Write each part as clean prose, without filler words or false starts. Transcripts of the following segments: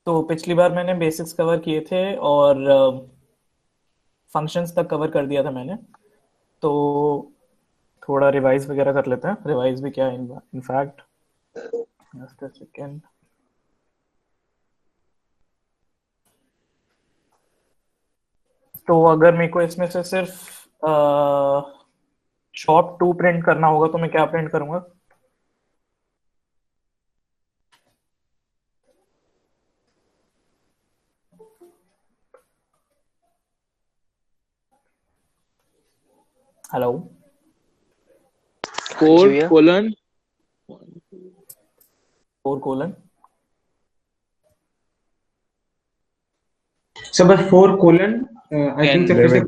तो पिछली बार मैंने बेसिक्स कवर किए थे और फंक्शंस तक कवर कर दिया था मैंने। तो थोड़ा रिवाइज वगैरह कर लेते हैं। रिवाइज भी क्या, इनफैक्ट जस्ट अ सेकेंड। तो अगर मेरे को इसमें से सिर्फ शॉप टू प्रिंट करना होगा तो मैं क्या प्रिंट करूंगा? हेलो। हाँ जी फोर भैया। Colon 4 colon. सर बस 4 कोलन आई थिंक। 10। तो फिर से 11। तो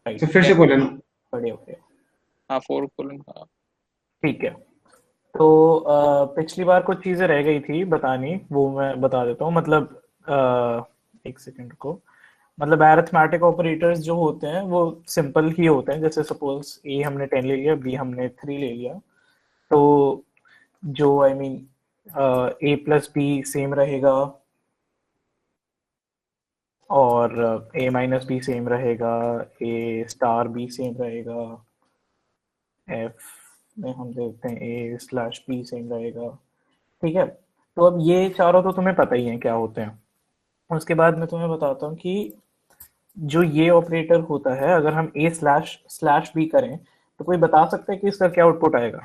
राइट। फिर से कोलन। बढ़िया बढ़िया। हाँ 4 कोलन, हाँ। ठीक है। तो पिछली बार कुछ चीजें रह गई थी बतानी, वो मैं बता देता हूँ। मतलब एक सेकंड को। मतलब अरिथमेटिक ऑपरेटर्स जो होते हैं वो सिंपल ही होते हैं। जैसे सपोज ए हमने 10 ले लिया, बी हमने 3 ले लिया। तो जो आई मीन ए प्लस बी सेम रहेगा और ए माइनस बी सेम रहेगा, ए स्टार बी सेम रहेगा, एफ में हम देखते हैं ए स्लैश बी सेम रहेगा। ठीक है। तो अब ये चारों तो तुम्हें पता ही है क्या होते हैं। उसके बाद मैं तुम्हें बताता हूँ कि जो ये ऑपरेटर होता है, अगर हम ए स्लैश स्लैश बी करें तो कोई बता सकता है कि इसका क्या आउटपुट आएगा?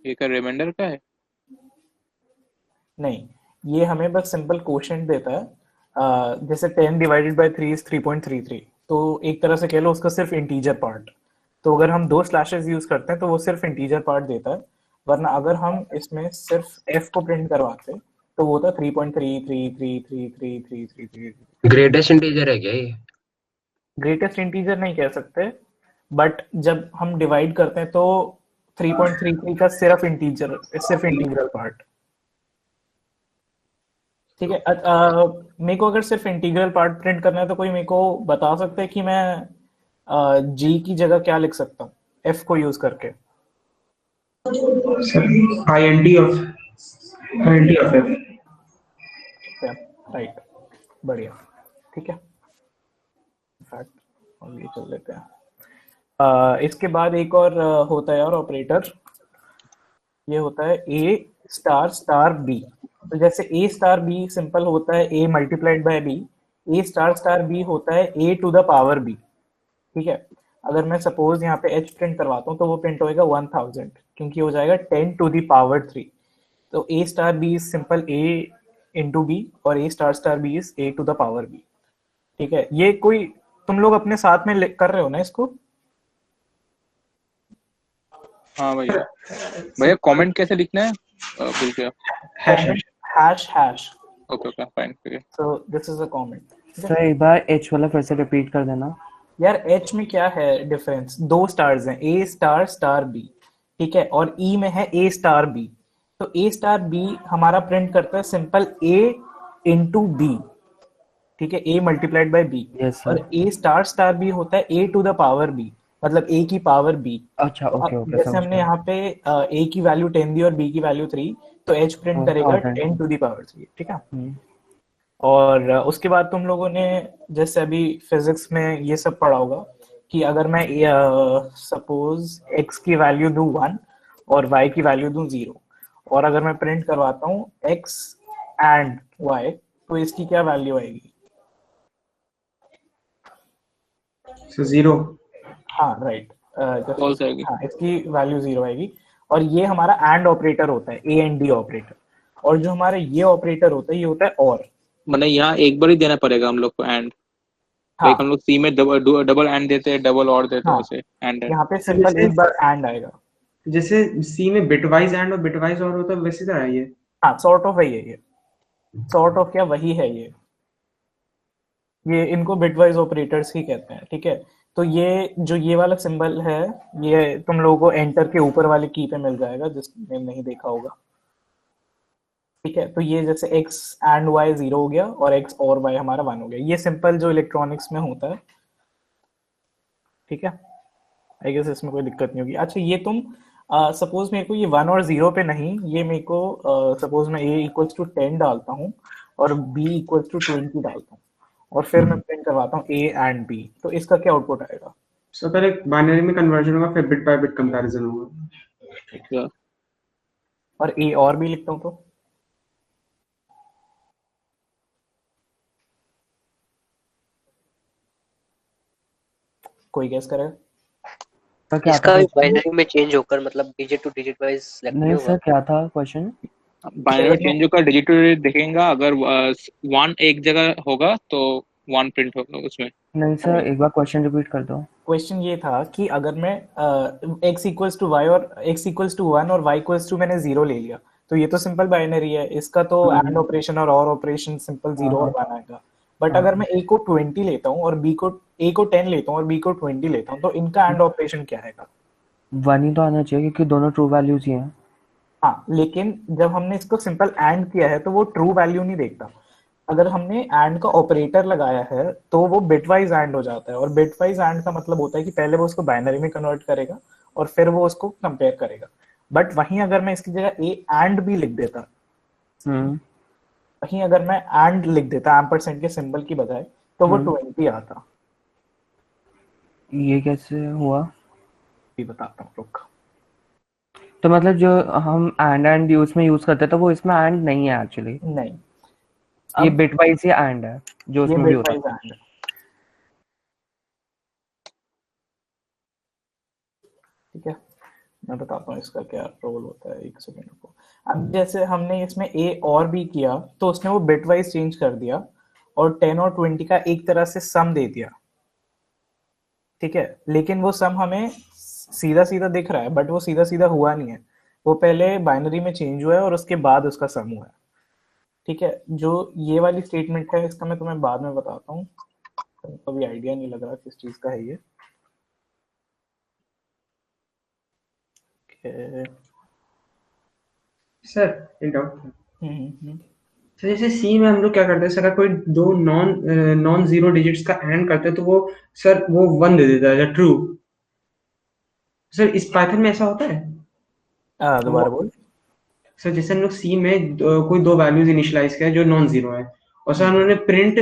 ये का रिमाइंडर का है। नहीं, ये हमें बस सिंपल कोशेंट देता है। जैसे 10 डिवाइडेड बाई 3 इज 3.33। तो एक तरह से कह लो उसका सिर्फ इंटीजर पार्ट। तो अगर हम दो स्लैशेस यूज करते हैं तो वो सिर्फ इंटीजर पार्ट देता है। वरना अगर हम इसमें सिर्फ एफ को प्रिंट करवाते तो वो होता 3.333333333। ग्रेटेस्ट इंटीजर है क्या ये? ग्रेटेस्ट इंटीजर नहीं कह सकते, बट जब हम डिवाइड करते हैं तो 3.33 का सिर्फ इंटीग्रल पार्ट। ठीक है। मेरे को अगर सिर्फ इंटीग्रल पार्ट प्रिंट करना है तो कोई मेरे को बता सकता है कि मैं जी की जगह क्या लिख सकता हूँ एफ को यूज करके? Sir I N T of F. Right. बढ़िया। ठीक है। इनफैक्ट हम ये चल लेते हैं। इसके बाद एक और होता है यार ऑपरेटर। ये होता है ए स्टार स्टार बी। तो जैसे ए स्टार बी सिंपल होता है A multiplied by B. A star star B होता है A to the power B. ठीक है। अगर मैं सपोज यहाँ पे एच प्रिंट करवाता हूँ तो वो प्रिंट होएगा 1000, क्योंकि हो जाएगा 10 टू द पावर 3। तो A star B is simple A into B और A star star B is A to the power B. ठीक है। ये कोई तुम लोग अपने साथ में कर रहे हो ना इसको? हाँ भैया। भैया कमेंट कैसे लिखना है? भूल गया। Hash comment hash hash. Okay okay fine, ठीक है। So this is a comment. Sir एक बार एच वाला फिर से रिपीट कर देना। यार एच में क्या है डिफरेंस? दो स्टार्स हैं, ए स्टार स्टार बी। ठीक है। और ई में है ए स्टार बी। तो ए स्टार बी हमारा प्रिंट करता है सिंपल ए इंटू बी। ठीक है। A multiplied by B. Yes और सर। ए स्टार स्टार बी होता है A to the power B, मतलब ए की पावर बी। अच्छा ओके ओके जैसे समझ हमने गया। यहाँ पे ए की वैल्यू 10 दी और बी की वैल्यू 3, तो एच प्रिंट करेगा 1000। 10 टू द पावर 3। ठीक है। और उसके बाद तुम लोगों ने जैसे अभी फिजिक्स में ये सब पढ़ा होगा कि अगर मैं सपोज x की वैल्यू दूं 1 और y की वैल्यू दूं 0, और अगर मैं प्रिंट करवाता हूँ x एंड y, तो इसकी क्या वैल्यू आएगी? सर 0। हाँ राइट। फॉल्स आएगी। हाँ, इसकी वैल्यू 0 आएगी। और ये हमारा एंड ऑपरेटर होता है, ए एंड डी ऑपरेटर। और जो हमारा ये ऑपरेटर होता है ये होता है और। मतलब यहाँ एक बार ही देना पड़ेगा हम लोग को एंड। लाइक हम हाँ लोग सी में डबल डबल एंड देते हैं, डबल और देते हैं, हाँ, वैसे एंड एंड। यहाँ पे सर सिंपल जैसे एक बार एंड आएगा। जैसे सी में बिटवाइज एंड और बिटवाइज और होता है वैसे तरह है ये। हाँ सॉर्ट ऑफ वही है ये। सॉर्ट ऑफ क्या, वही है ये इनको बिटवाइज ऑपरेटर्स ही कहते हैं। ठीक है। तो ये जो ये वाला सिंबल है, ये तुम लोगों को एंटर के ऊपर वाले की पे मिल जाएगा जिसने नहीं देखा होगा। ठीक है। तो ये जैसे x एंड y 0 हो गया और x और y हमारा 1 हो गया। ये सिंपल जो इलेक्ट्रॉनिक्स में होता है। ठीक है। आई गेस इसमें कोई दिक्कत नहीं होगी। अच्छा, ये तुम सपोज मेरे को ये 1 और 0 पे नहीं, ये मेरे को सपोज मैं a इक्वल्स टू 10 डालता हूँ और b इक्वल्स टू 20 डालता हूँ और फिर मैं प्रिंट करवाता हूँ a एंड b, तो इसका क्या आउटपुट आएगा? सो पहले बाइनरी में कन्वर्जन होगा, फिर बिट बाय बिट कंपैरिजन होगा। और a और b लिखता हूँ तो कोई गेस करेगा? सर क्या था इसका भी क्वेश्चन? बाइनरी में चेंज होकर मतलब digit two digit wise select नहीं नहीं होगा। सर, क्या था क्वेश्चन? बाइनरी में चेंज होकर डिजिट टू डिजिट दिखेगा, अगर 1 एक जगह होगा तो 1 प्रिंट होगा उसमें। नहीं सर, एक बार क्वेश्चन रिपीट कर दो। क्वेश्चन ये था कि अगर मैं x इक्वल्स टू y और x इक्वल्स टू 1 और y इक्वल्स टू मैंने 0 ले लिया, तो ये तो सिंपल बाइनरी है, इसका तो एंड ऑपरेशन और ऑपरेशन सिंपल 0 और 1 आएगा। बट अगर मैं a को 20 लेता हूँ और a को 10 लेता हूँ और b को 20 लेता हूँ, तो इनका एंड ऑपरेशन क्या आएगा? 1 ही तो आना चाहिए क्योंकि दोनों ट्रू वैल्यूज ही हैं। हाँ, लेकिन जब हमने इसको सिंपल एंड किया है तो वो ट्रू वैल्यू नहीं देखता। अगर हमने एंड का ऑपरेटर लगाया है तो वो बिटवाइज एंड हो जाता है, और बिटवाइज एंड का मतलब होता है कि पहले वो उसको बाइनरी में कन्वर्ट करेगा और फिर वो उसको कंपेयर करेगा। बट वहीं अगर मैं इसकी जगह ए एंड भी लिख देता, वहीं अगर मैं एंड लिख देता एम्परसेंड के सिंबल की बजाय, तो वो 20 आता। ये कैसे हुआ? भी बताता हूँ, रुक। तो मतलब जो हम एंड यूज में यूज करते हैं तो वो इसमें एंड नहीं है एक्चुअली, नहीं, ये अब बिट वाइज ही एंड है जो ये उसमें भी होता बिटवाइज है। एंड है, ठीक है। मैं बताता हूँ इसका क्या रोल होता है, एक सेकेंड को। अब जैसे हमने इसमें ए और बी किया तो उसने वो बिट वाइज चेंज कर दिया और 10 और 20 का एक तरह से सम दे दिया, ठीक है। लेकिन वो सम हमें सीधा सीधा दिख रहा है, बट वो सीधा सीधा हुआ नहीं है, वो पहले बाइनरी में चेंज हुआ है और उसके बाद उसका सम हुआ है, ठीक है। जो ये वाली स्टेटमेंट है इसका मैं तुम्हें बाद में बताता हूँ, अभी आइडिया नहीं लग रहा किस चीज का है ये। सर एक डाउट था। हम्म। सर जैसे सी में हम लोग क्या करते हैं सर, अगर कोई दो नॉन जीरो डिजिट्स का एंड करते हैं तो वो सर वो 1 दे देता है ट्रू। सर इस पाइथन में ऐसा होता है? दोबारा बोल। सर जैसे हम लोग सी में कोई दो वैल्यूज इनिशियलाइज किया जो नॉन जीरो है, और सर उन्होंने print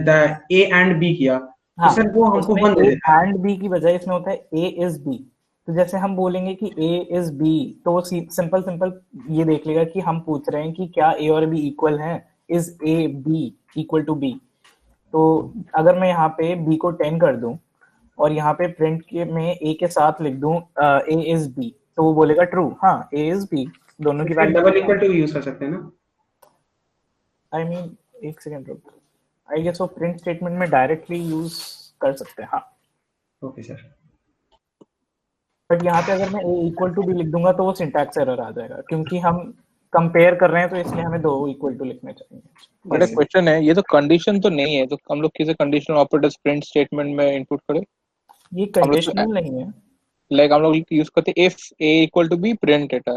the A and B किया, तो हाँ, सर वो हमको उसमें 1 दे ए देता है। एंड बी की बजाय इसमें होता है ए इज बी। तो जैसे हम बोलेंगे कि ए इज बी, तो वो सिंपल सिंपल ये देख लेगा कि हम पूछ रहे हैं कि क्या ए और बी इक्वल हैं, is A B equal to B. तो अगर मैं यहाँ पे बी को 10 कर दूं और यहाँ पे प्रिंट के में ए के साथ लिख दूं ए इज बी, तो वो बोलेगा ट्रू, हाँ ए इज बी, दोनों की फिर value. Double equal to use कर सकते हैं ना? आई मीन एक सेकेंड रुक, आई गेस वो प्रिंट स्टेटमेंट में डायरेक्टली यूज कर सकते हैं, हाँ। Okay sir. बट यहाँ पे अगर मैं a इक्वल टू बी लिख दूंगा तो वो सिंटैक्स एरर आ जाएगा, क्योंकि हम कंपेयर कर रहे हैं, तो इसलिए हमें दो इक्वल टू लिखने चाहिए। मेरा क्वेश्चन है, ये तो कंडीशन तो नहीं है, तो हम लोग किसी कंडीशनल ऑपरेटर्स प्रिंट स्टेटमेंट में इनपुट करें? ये हम लोग कंडीशनल नहीं है। लाइक हम लोग यूज करते हैं if a equal to B print data,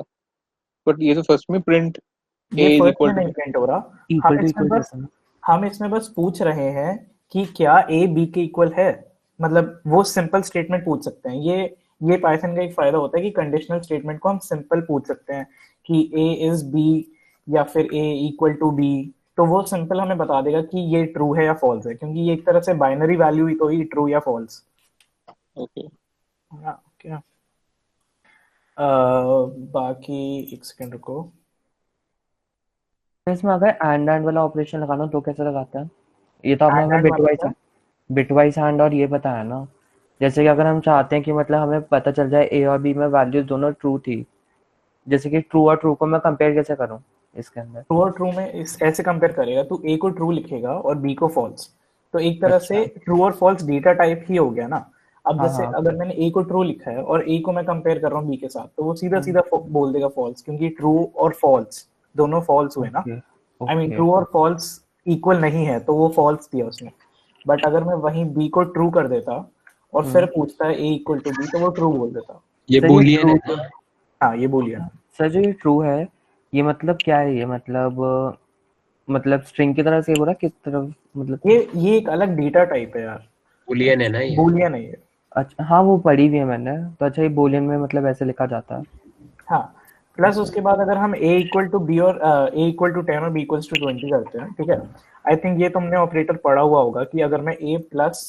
but ये तो फर्स्ट में प्रिंट a ये इज फर्स्ट इक्वल में टू नहीं प्रिंट हो रहा। इक्वल टू इक्वल कैसे? हम इसमें बस पूछ रहे हैं कि क्या a b के इक्वल है, मतलब वो सिंपल स्टेटमेंट पूछ सकते हैं। ये पाइथन का एक फायदा होता है कि कंडीशनल स्टेटमेंट को हम सिंपल पूछ सकते हैं कि a इज b या फिर a इक्वल टू b, तो वो सिंपल हमें बता देगा कि ये ट्रू है या फॉल्स है, क्योंकि ये एक तरह से बाइनरी वैल्यू ही तो ही ट्रू या फॉल्स। ओके। क्या बाकी एक सेकंड रुको। इसमें अगर एंड वाला ऑपरेशन लगाना हो तो कैसे लगाता है? ये तो आपने एंड हमें मतलब क्या? बिटवाइज एंड और ये बताया ना। जैसे कि अगर हम चाहते हैं कि मतलब हमें पता चल जाए ए और बी में वैल्यूज दोनों ट्रू थी, जैसे कि ट्रू और ट्रू को मैं कंपेयर कैसे करूं इसके अंदर? ट्रू और ट्रू में ऐसे कंपेयर करेगा, तू ए को ट्रू लिखेगा और बी को फॉल्स, तो एक तरह से ट्रू और फॉल्स डेटा टाइप ही हो गया ना। अब जैसे अगर मैंने ए को ट्रू लिखा है और ए को मैं कंपेयर कर रहा हूँ बी के साथ, तो वो सीधा सीधा बोल देगा फॉल्स, क्योंकि ट्रू और फॉल्स दोनों फॉल्स हुए ना। आई मीन ट्रू और फॉल्स इक्वल नहीं है, तो वो फॉल्स दिया उसने। बट अगर मैं वहीं बी को ट्रू कर देता और फिर पूछता है ए इक्वल टू बी, तो वो ट्रू बोल देता। ये बूलियन है ना? हाँ, ये बूलियन। सर जो ये ट्रू है, ये मतलब क्या है? ये मतलब स्ट्रिंग की तरह से बोला किस तरह? मतलब ये एक अलग डेटा टाइप है यार, बूलियन है ना ये? बूलियन है ये। अच्छा हाँ, वो पढ़ी हुई है मैंने। तो अच्छा, ये बूलियन में मतलब ऐसे लिखा जाता है? हाँ, प्लस उसके बाद अगर हम a इक्वल टू बी और a इक्वल टू 10 और b इक्वल्स टू 20 करते हैं, ठीक है, आई थिंक ये तुमने ऑपरेटर पढ़ा हुआ होगा कि अगर मैं a प्लस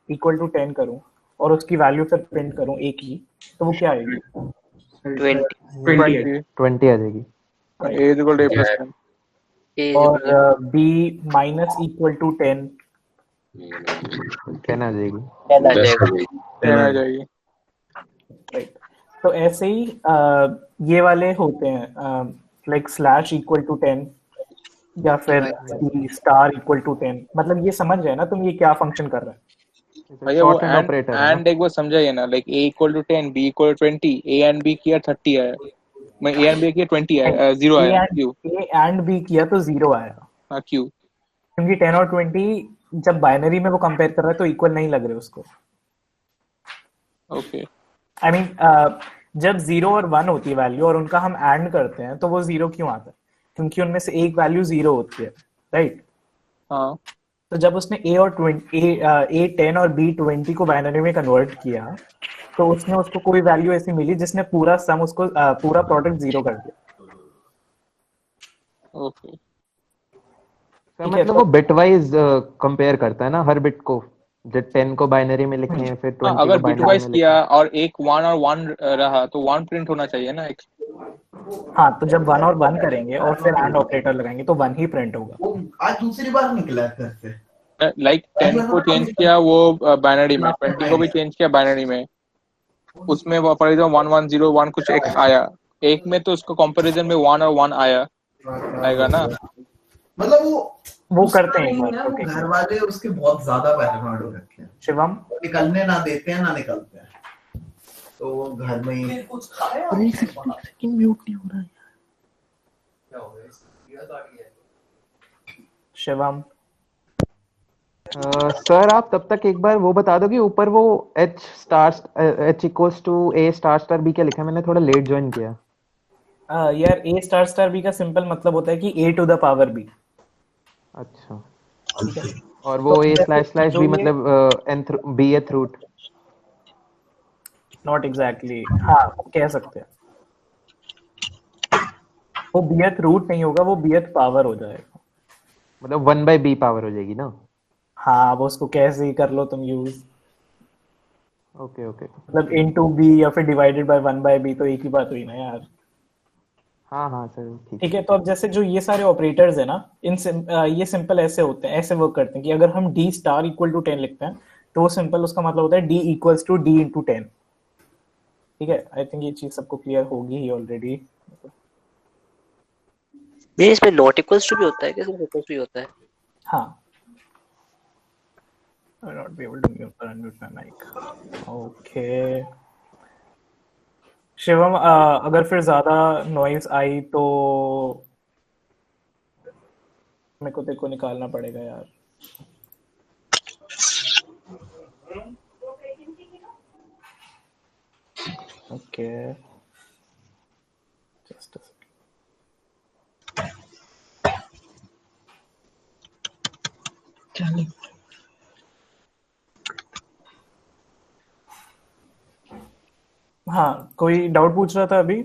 इक्वल टू 10 करूं और उसकी वैल्यू फिर प्रिंट करूं a की, तो वो क्या आएगी? 20 20 आ जाएगी। A is equal to A plus 10. A और b माइनस इक्वल टू 10 10 आ जाएगी। 10 आ जाएगा। 10 आ जाएगी. राइट। तो ऐसे ही ये वाले होते हैं लाइक स्लैश इक्वल टू 10 या फिर स्टार इक्वल टू 10, मतलब ये समझ रहे हैं ना तुम ये क्या फंक्शन कर रहा है? भैया वो Shorthand operator है ना? and एक बार समझाइए ना, like A equal to 10, B equal to 20, A and B किया 30 आया, मैं A and B किया 20 आया, 0 आया, क्यों? a एंड b किया तो 0 आया, हाँ, क्यों? क्योंकि 10 और 20 जब बाइनरी में वो कंपेयर कर रहा है तो इक्वल नहीं लग रहे उसको। ओके. आई मीन जब 0 और 1 होती है वैल्यू और उनका हम एंड करते हैं तो वो 0 क्यों आता है? क्योंकि उनमें से एक वैल्यू 0 होती है, राइट? हाँ. तो जब उसने a और 10 और b 20 को बाइनरी में कन्वर्ट किया तो उसने उसको कोई वैल्यू ऐसी मिली जिसने पूरा सम उसको पूरा प्रोडक्ट 0 कर दिया। ओके. सर ठीक है, मतलब तो- वो बिट वाइज कंपेयर करता है ना हर बिट को, जब 10 को बाइनरी में लिखे हैं फिर 20 हाँ, अगर को बाइनरी बिटवाइज में किया लिखे। और एक 1 और 1 रहा तो 1 प्रिंट होना चाहिए ना एक. हाँ, तो जब 1 और 1 करेंगे और फिर एंड ऑपरेटर लगाएंगे तो 1 ही प्रिंट होगा। वो आज दूसरी बार निकला है घर से। लाइक 10 को चेंज किया वो बाइनरी में, 20 को भी चेंज किया बाइनरी में, उसमें वो फॉर एग्जांपल 1101 कुछ एक आया, एक में तो उसको कंपैरिजन में 1 और 1 आएगा ना. मतलब वो उसका करते हैं एक नहीं बार, है, वो ओके। घर वाले उसके बहुत ज्यादा पैरानॉइड हो रखे हैं, शिवम, निकलने ना देते हैं ना निकलते हैं, तो वो घर में ही म्यूट नहीं हो रहा है। शिवम, सर आप तब तक एक बार वो बता दो कि ऊपर वो h equals to a star star b क्या लिखा है? मैंने थोड़ा लेट ज्वाइन किया। यार a स्टार स्टार b का सिंपल मतलब होता है कि a to the power b। अच्छा, और वो a स्लैश स्लैश जो b ये- मतलब bth रूट। नॉट एग्जैक्टली, हाँ कह सकते हैं। वो bth रूट नहीं होगा, वो bth पावर हो जाएगा। मतलब 1/b पावर हो जाएगी ना? हाँ, वो उसको कैसे ही कर लो तुम यूज, ओके ओके। मतलब इनटू b या फिर डिवाइडेड बाय 1/b, तो एक ही बात हुई ना यार। हाँ हाँ सर ठीक। ठीक है, तो अब जैसे जो ये सारे ऑपरेटर्स है ना, ये सिंपल ऐसे होते हैं, ऐसे वर्क करते हैं कि अगर हम d स्टार इक्वल टू 10 लिखते हैं तो वो सिंपल उसका मतलब होता है d equals to d into 10। ठीक है, आई थिंक ये चीज सबको क्लियर होगी ही ऑलरेडी। ये इसमें नॉट इक्वल्स टू भी होता है क्या? सिर्फ इक्वल्स टू ही होता है? हाँ, I will not be able to mute or unmute my mic. Okay. Shivam, अगर फिर ज्यादा नॉइज आई तो मेरे को तेरे को निकालना पड़ेगा यार। ओके, जस्ट हाँ, कोई डाउट पूछ रहा था अभी?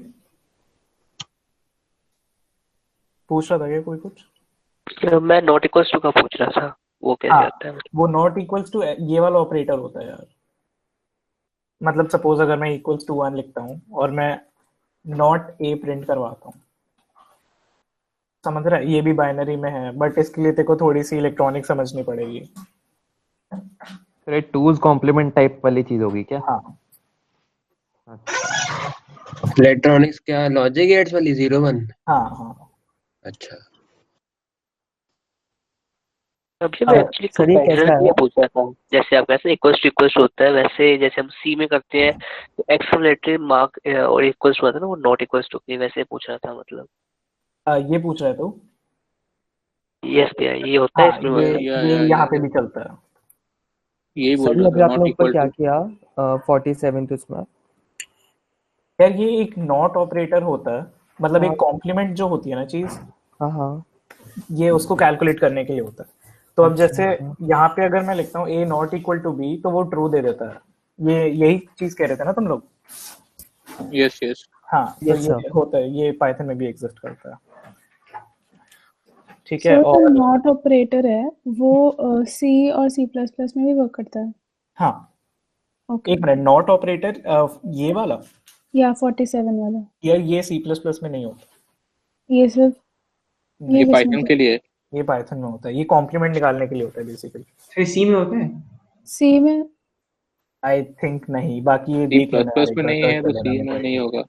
पूछ रहा था क्या कोई कुछ? मैं नॉट इक्वल्स टू का पूछ रहा था, वो कैसे हाँ, आता है? वो नॉट इक्वल्स टू ये वाला ऑपरेटर होता है यार। मतलब सपोज अगर मैं इक्वल्स टू 1 लिखता हूँ और मैं नॉट ए प्रिंट करवाता हूँ, समझ रहा है? ये भी बाइनरी में है, बट इसके लिए तेरे को थोड़ी सी इलेक्ट्रॉनिक समझनी पड़ेगी। सर ये टूज कॉम्प्लीमेंट टाइप वाली चीज होगी क्या? हाँ, इलेक्ट्रॉनिक्स क्या लॉजिक गेट्स वाली 01? हाँ, हाँ। अच्छा. अभी मैं एक्चुअली सर, ये कैसा कंपैरिजन है? ये पूछ रहा था, जैसे आप कैसे इक्वल्स टू होता है, वैसे जैसे हम सी में करते हैं तो एक्सक्लेमेटरी मार्क और इक्वल्स टू आता है ना, वो नॉट इक्वल्स टू की, वैसे पूछ रहा था मतलब। ये पूछ रहे तो यस भैया, ये होता है हाँ, इसमें ये मतलब। ये यहाँ पे भी चलता है। यही बोल सर रहा अभी था, आपने नॉट ऊपर इक्वल क्या टू. किया 47 उसमें? यार ये एक नॉट ऑपरेटर होता है, मतलब एक हाँ। कॉम्प्लीमेंट जो होती है ना चीज, हाँ हाँ। ये उसको कैलकुलेट करने के लिए होता है। तो अब जैसे यहाँ पे अगर मैं लिखता हूँ a not equal to b तो वो ट्रू दे देता है। ये यही चीज कह रहे थे ना तुम लोग? Yes yes. हाँ, तो Yes, ये sir. होता है, ये पाइथन में भी एग्जिस्ट करता है, ठीक है। सर जो और नॉट ऑपरेटर है वो सी और सी प्लस प्लस में भी वर्क करता है? हाँ, ओके, एक मिनट, नॉट ऑपरेटर ये वाला या 47 वाला, या ये सी प्लस प्लस में नहीं होता, ये सिर्फ नहीं, ये ये किसमें पाइथन के लिए है। ये पाइथन में होता है, ये कॉम्प्लीमेंट निकालने के लिए होता है बेसिकली। फिर सी में होता है? सी में? आई थिंक नहीं, बाकी ये सी देख प्लस लेना यार, प्लस एक में बार नहीं सर्च है कर तो लेना सी मेरे में को। नहीं होगा।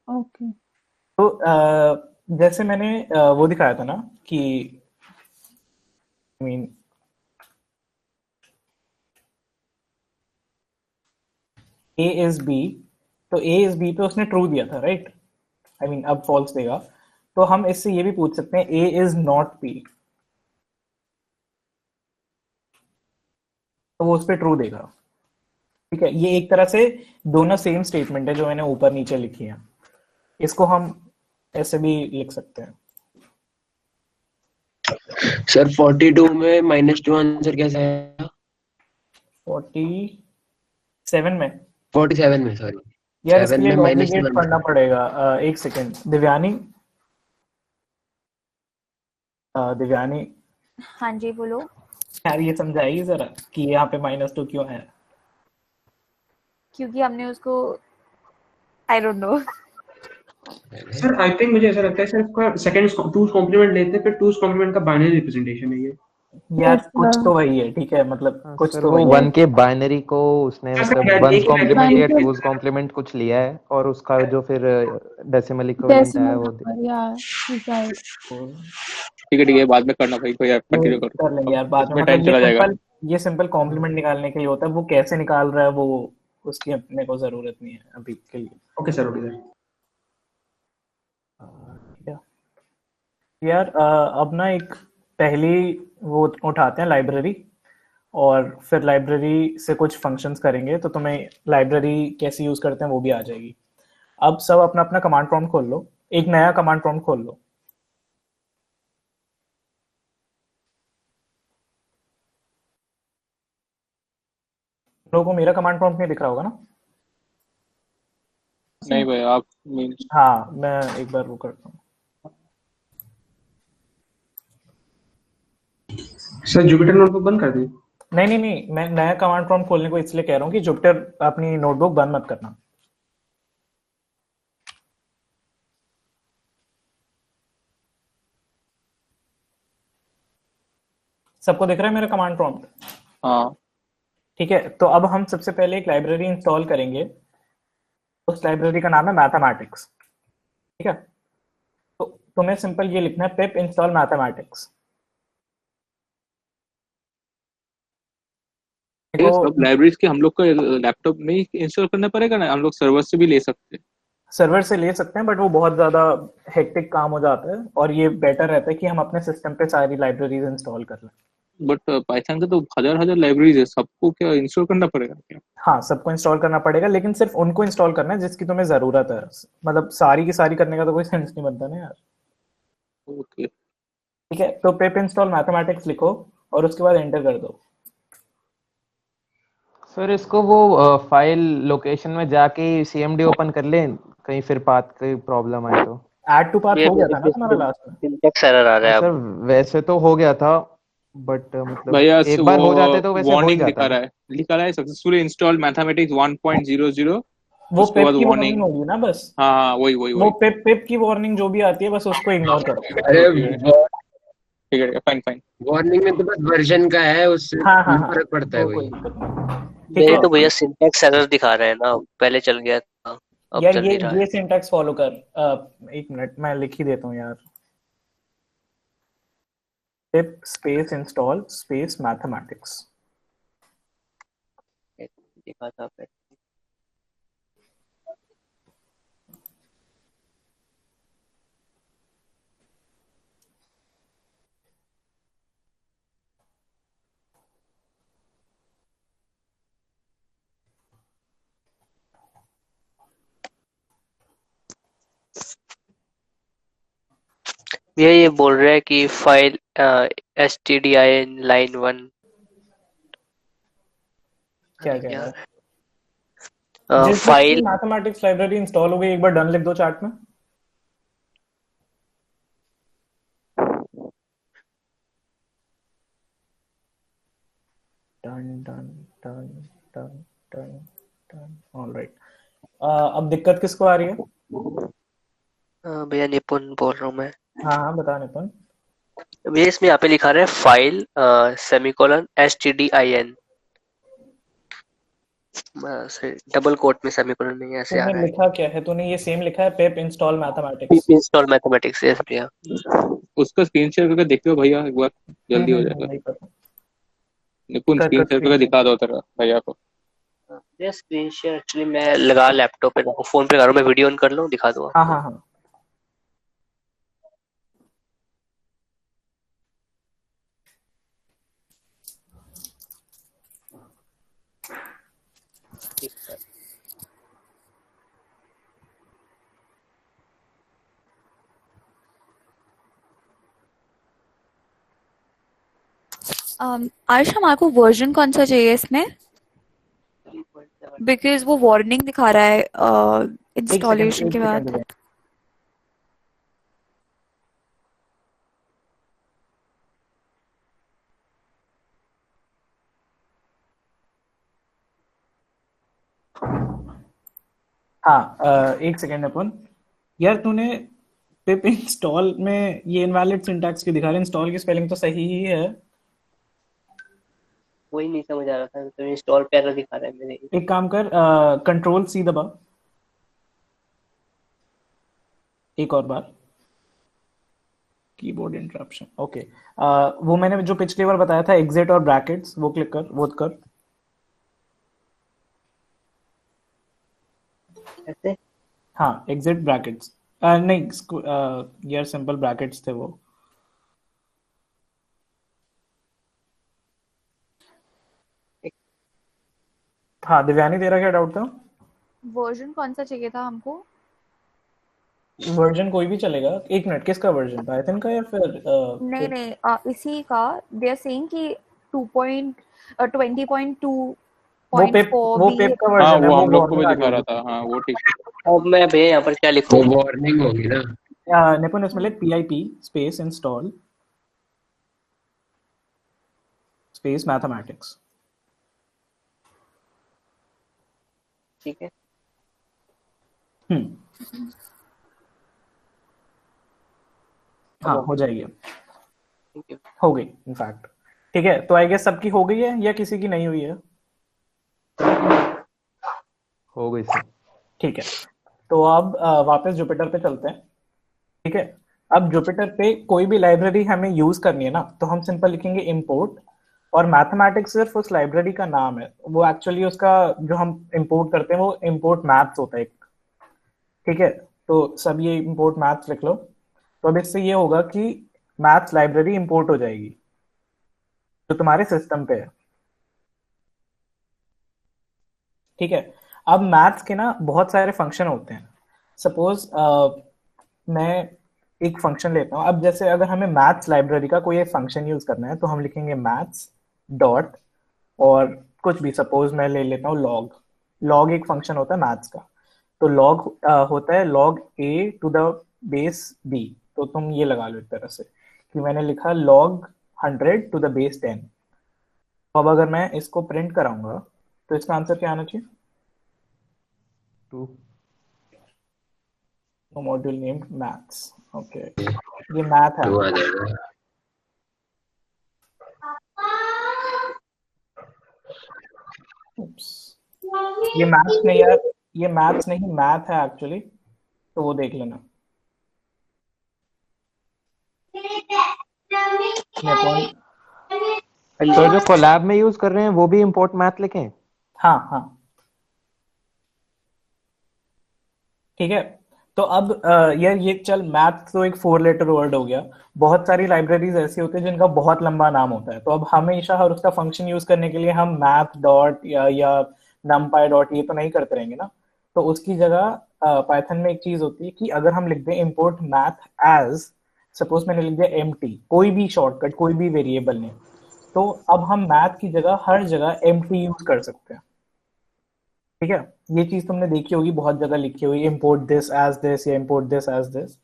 ओके, तो जैसे मैंने वो दिखाया था ना कि I mean A is B, तो ए इज बी पे उसने ट्रू दिया था, राइट? आई मीन अब फॉल्स देगा, तो हम इससे ये भी पूछ सकते हैं ए इज नॉट बी, तो वो उस पर ट्रू देगा, ठीक है। ये एक तरह से दोनों सेम स्टेटमेंट है जो मैंने ऊपर नीचे लिखी है, इसको हम ऐसे भी लिख सकते हैं। सर 42 में -2 आंसर कैसा है? 47 में 47 में, सॉरी, यार इसके 7 लिए में लॉजिक -2 गेट पढ़ना आंसर। पड़ेगा। एक सेकेंड, दिव्यानी, दिव्यानी हाँ जी बोलो। यार ये समझाइए जरा कि यहाँ पे -2 क्यों है। क्योंकि हमने उसको I don't know. Sir I think मुझे ऐसा लगता है सर इसका सेकंड टूज कॉम्प्लीमेंट लेते हैं, फिर टूज कॉम्प्लीमेंट का बाइनरी रिप्रेजेंटेशन है ये। यार यस कुछ तो वही है, ठीक है, मतलब कुछ सर तो वो वही है। वन के बाइनरी को उसने हाँ, सर, मतलब यार, वंस एक कॉम्प्लीमेंट या वन टूज कॉम्प्लीमेंट कुछ लिया है और उसका जो फिर डेसिमल इक्विवेलेंट आया डेसिमल वो नंबर, या इज राइट। ठीक है, बाद में करना भाई, कोई कंटिन्यू वो करो, कर लेंगे अब यार बाद में, इसमें टाइम मतलब चला जाएगा। ये सिंपल कॉम्प्लीमेंट निकालने के लिए होता है, वो कैसे निकाल रहा है वो उसकी अपने को जरूरत नहीं है अभी के लिए। Okay sir, okay sir. ठीक है यार, अब ना एक पहली वो उठाते हैं लाइब्रेरी, और फिर लाइब्रेरी से कुछ फंक्शंस करेंगे, तो तुम्हें लाइब्रेरी कैसे यूज करते हैं वो भी आ जाएगी। अब सब अपना अपना कमांड प्रॉम्प्ट खोल लो, एक नया कमांड प्रॉम्प्ट खोल लो। लोगों को मेरा कमांड प्रॉम्प्ट नहीं दिख रहा होगा ना? नहीं भाई, आप मीन्स हाँ, मैं एक बार वो करता हूँ। सर जुपिटर नोटबुक बंद कर दें? नहीं नहीं नहीं, मैं नया कमांड प्रॉम्प्ट खोलने को इसलिए कह रहा हूँ कि जुपिटर अपनी नोटबुक बंद मत करना। सबको दिख रहा है मेरा कमांड प्रॉम्प्ट? हाँ, ठीक है, तो अब हम सबसे पहले एक लाइब्रेरी इंस्टॉल करेंगे, उस लाइब्रेरी का नाम है मैथमेटिक्स, ठीक है। तो तुम्हें सिंपल ये लिखना है पिप इंस्टॉल मैथमेटिक्स। ये सब लाइब्रेरीज के हम लोग को लैपटॉप में ही इंस्टॉल करना पड़ेगा ना, हम लोग सर्वर से भी ले सकते हैं? सर्वर से ले सकते हैं, बट वो बहुत ज्यादा हेक्टिक काम हो जाता है, और ये बेटर रहता है कि हम अपने सिस्टम पे सारी लाइब्रेरीज इंस्टॉल कर लें। बट पाइथन का तो हजार लाइब्रेरीज है, सबको क्या इंस्टॉल करना पड़ेगा क्या? हाँ, सबको इंस्टॉल करना पड़ेगा, लेकिन सिर्फ उनको इंस्टॉल करना है जिसकी तुम्हें जरूरत है, मतलब सारी की सारी करने का तो कोई सेंस नहीं बनता ना यार। ओके, ठीक है, तो पिप इंस्टॉल मैथमेटिक्स लिखो और उसके बाद एंटर कर दो। सर इसको वो फाइल लोकेशन में जाके सीएमडी ओपन कर लें, कहीं फिर पाथ की प्रॉब्लम आए तो। ऐड टू पाथ हो गया था ना तुम्हारा लास्ट में? सिंटैक्स एरर आ रहा है सर अब। वैसे तो हो गया था, बट मतलब भैया एक बार हो जाते तो वो वैसे हो ही वार्निंग जाता है। लिखा रहा है सक्सेसफुली इंस्टॉल मैथमेटिक्स 1.00। वो उसके पिप बाद की वार्निंग। वार्निंग होगी ना बस। हाँ, वही वो पिप की वार्निंग जो भी आती है बस उसको इग्नोर करो। अरे ठीक है, फाइन। वार्निंग में तो बस वर्जन का है, उससे हाँ हाँ नहीं हाँ, फर्क पड़ता है वो कोई वही। दिक्कत नहीं। ठीक मेरे है तो भैया सिंटैक्स एरर दिखा रहे हैं ना, पहले चल गया था अब यार, चल नहीं रहा है। ये सिंटैक्स फॉलो कर। एक मिनट मैं लिख ही देता हूँ यार, पिप स्पेस इंस्टॉल स्पेस मैथमेटिक्स। दिखा था पहले। भैया ये बोल रहा है कि फाइल stdin line 1 क्या कह रहा है? जिस फाइल मैथमेटिक्स लाइब्रेरी इंस्टॉल हो गई एक बार डन लिख दो चैट में। Done done done done done done alright. अब दिक्कत किसको आ रही है? भैया निपुण बोल रहा हूँ मैं। हाँ हाँ बता निपुण। भैया इसमें यहाँ पे लिखा रहा है file semicolon stdin, double quote में सेमीकोलन नहीं ऐसे आ तूने रहा है। लिखा क्या है? तूने ये सेम लिखा है पिप install mathematics. Install mathematics, yes भैया। उसका स्क्रीन शेयर करके देखियो भैया एक बार, जल्दी हो जाएगा। नहीं पता। निपुण स्क्रीन शेयर करके दिखा दो तेरा भैया को। ये स्क्रीन शेयर एक्चुअली मैं लगा लैपटॉप पे, फोन पे कर रहा हूँ, मैं वीडियो ऑन कर लूँ, दिखा दूँ हाँ आपको। हाँ हाँ आयुष हमारे को वर्जन कौन सा चाहिए इसमें? बिकॉज वो वार्निंग दिखा रहा है इंस्टॉलेशन के बाद। हाँ एक सेकेंड अपन। यार तूने पिप इंस्टॉल में ये इनवैलिड सिंटैक्स क्यों दिखा रहा है? इंस्टॉल की स्पेलिंग तो सही ही है। वही नहीं समझ आ रहा था, तो इंस्टॉल पे एरर दिखा रहा है मेरे। एक काम कर, कंट्रोल सी दबा एक और बार। Keyboard interruption, okay. वो मैंने जो पिछली बार बताया था एग्जिट और ब्रैकेट्स, वो क्लिक कर, वो कर। ऐसे? हाँ एग्जिट ब्रैकेट्स, नहीं यार सिंपल ब्रैकेट्स थे वो। हाँ दिव्यानी तेरा क्या डाउट था? वर्जन कौन सा चाहिए था हमको? वर्जन कोई भी चलेगा। एक मिनट, किसका वर्जन? पाइथन का या फिर नहीं नहीं इसी का। दे आर सेइंग कि 2.20.2 वो पिप का वर्जन हाँ है, वो हम लोग को भी warning आ दिखा रही रहा है। था। हाँ वो ठीक। अब मैं भैया यहाँ पर क्या लिखूँ? वो वार्निंग होगी ना। निपुण इसमें लिख pip space install space mathematics. ठीक है। हाँ हो जाएगी, थैंक यू। हो गई इनफैक्ट। ठीक है, तो आई गेस सबकी हो गई है या किसी की नहीं हुई है? हो गई सर। ठीक है, तो अब वापस जुपिटर पे चलते हैं। ठीक है, अब जुपिटर पे कोई भी लाइब्रेरी हमें यूज करनी है ना, तो हम सिंपल लिखेंगे इंपोर्ट, और मैथमेटिक्स सिर्फ उस लाइब्रेरी का नाम है। वो एक्चुअली उसका जो हम इंपोर्ट करते हैं वो इंपोर्ट मैथ्स होता है। ठीक है, तो सब ये इंपोर्ट मैथ्स लिख लो। तो अब इससे ये होगा कि मैथ्स लाइब्रेरी इंपोर्ट हो जाएगी जो तुम्हारे सिस्टम पे है। ठीक है, अब मैथ्स के ना बहुत सारे फंक्शन होते हैं। सपोज मैं एक फंक्शन लेता हूँ। अब जैसे अगर हमें मैथ्स लाइब्रेरी का कोई एक फंक्शन यूज करना है तो हम लिखेंगे मैथ्स डॉट, और कुछ भी, सपोज मैं ले लेता हूँ लॉग। लॉग एक फंक्शन होता है मैथ्स का। तो लॉग होता है log A to the base B. तो तुम ये लगा लो एक तरह से कि मैंने लिखा लॉग 100 टू द बेस 10। तो अब अगर मैं इसको प्रिंट कराऊंगा तो इसका आंसर क्या आना चाहिए? 2। Module named maths, okay. ये मैथ है। 2 आ जाएगा। Oops. ये मैथ्स नहीं यार, ये मैथ्स नहीं मैथ है एक्चुअली, तो वो देख लेना। तो जो कोलैब में यूज कर रहे हैं वो भी इंपोर्ट मैथ लिखें? हाँ हाँ ठीक है। तो अब यार ये चल, मैथ तो एक 4 लेटर वर्ड हो गया। बहुत सारी लाइब्रेरीज ऐसी होती है जिनका बहुत लंबा नाम होता है, तो अब हमेशा हर उसका फंक्शन यूज करने के लिए हम मैथ डॉट या numpy डॉट ये तो नहीं करते रहेंगे ना। तो उसकी जगह पाइथन में एक चीज होती है कि अगर हम लिख दें इंपोर्ट मैथ एज, सपोज मैंने लिख दिया empty, कोई भी शॉर्टकट, कोई भी वेरिएबल नहीं, तो अब हम मैथ की जगह हर जगह empty यूज कर सकते हैं। ठीक है, ये चीज तुमने देखी होगी, बहुत जगह लिखी हुई import this as this या import this as this।